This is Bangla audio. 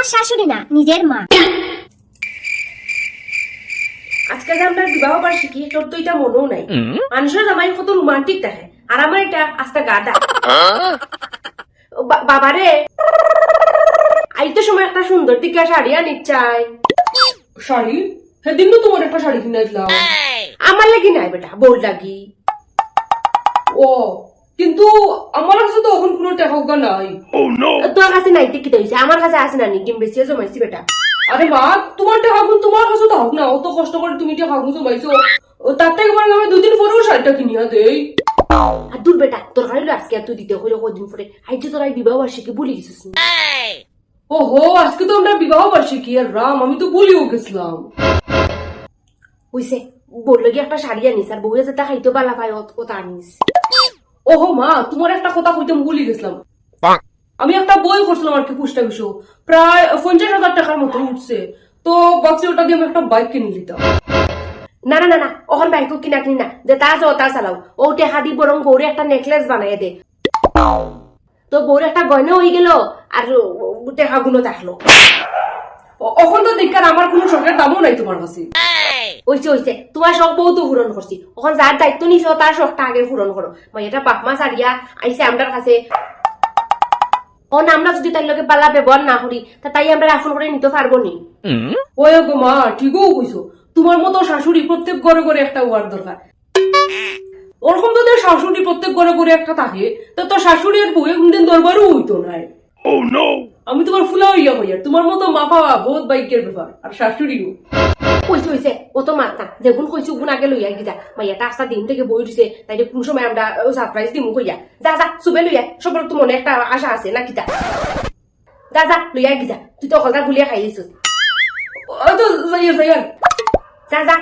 আমার শাশুড়ি না, নিজের মা। আজকে যে আমরা বিবাহ বার্ষিকী, তোর তো এটা মনেও নাই। মানুষের জামাই কত রোমান্টিক দেখে, আর আমার এটা আস্তে গাদা। বাবারে, আইতে সময় একটা সুন্দর দিকে শাড়ি আনি চাই। শাড়ি? সেদিন তো তোমার একটা শাড়ি কিনে দিলাম। আমার লাগি নাই বেটা, বউর লাগি। ও, কিন্তু আমার কাছে তো এখন কোনো টাকা নাই। তোর কাছে নাইতে কি হয়েছে? আমার কাছে আছে না, নিকিম বেশি জমাইছি বেটা। আরে মা, তোমার টাকা তোমার কাছে তো হোক না, অত কষ্ট করে তুমি টাকা জমাইছো, তার থেকে বরং আমি 2 দিন পরেও শাড়িটা কিনিয়া দেই। আর দূর বেটা, তোর কাছে আজকে তুই দিতে হইলো কদিন পরে। আইতে তোর বিবাহ বার্ষিকী বলি গেছিস। ওহো, আজকে তো আমরা বিবাহ বার্ষিকী। আর রাম, আমি তো বলিও গেছিলাম। হইছে, বললো কি একটা শাড়ি আনিস, আর বউয়ে যেটা খাইতে পালা পাই ওটা আনিস। ওহো মা, তোমার একটা কথা কইতে ভুলে গেছিলাম। আমি একটা বই করছিলাম আর কি, পুষ্টা বিষয় প্রায় 50,000 টাকার মতো উঠছে। তো ভাবছি ওটা দিয়ে আমি একটা বাইক কিনে নিতাম। না না না না, ওখান বাইকও কিনা কিনি না, যে তা আছে ওটা চালাও। ও টেহা দি বরং বউরে একটা নেকলেস বানাই দে, তো বউরে একটা গয়না হয়ে গেল, আর টেহা গুলো দেখলো। এখন তো দেখার আমার কোনো শখের দামও নাই তোমার কাছে। হইছে হইছে, তোমার শখ বউ তো পূরণ করছি। ওখান যার দায়িত্ব নিছ তার শখটা আগে পূরণ করো। এটা বাপ মা সারিয়া আইসে আমরার কাছে। আমরা যদি তার লোকে পালা ব্যবহার না করি, তা তাই আমরা রাফল করে নিতে পারবো নি। ওই গো মা, ঠিকও কইছো। তোমার মতো শাশুড়ি প্রত্যেক ঘরে ঘরে একটা হওয়ার দরকার। ওরকম তো তোর শাশুড়ি প্রত্যেক ঘরে ঘরে একটা থাকে, তো তোর শাশুড়ি আর বউ কোনদিন দরবারও হইতো নাই। আমি তোমার ফুলা হইয়া হইয়া তোমার মতো মা পাওয়া বহুত ভাগ্যের ব্যাপার। আর শাশুড়িও কইছে হইছে, অত মাত্রা যেগুন কইছি গুণ আগে লইয়া গিয়া। মাইয়াটা আস্তা দিন থেকে বই দিছে, তাই কোন সময় আমরা সারপ্রাইজ দিমু কইয়া। যা যা সুবে লইয়া, সবার তো মনে একটা আশা আছে না কিতা। যা যা লইয়া গিয়া, তুই তো হলদা গুলিয়া খাই দিছিস। তো যাইয়া যাইয়া যা যা।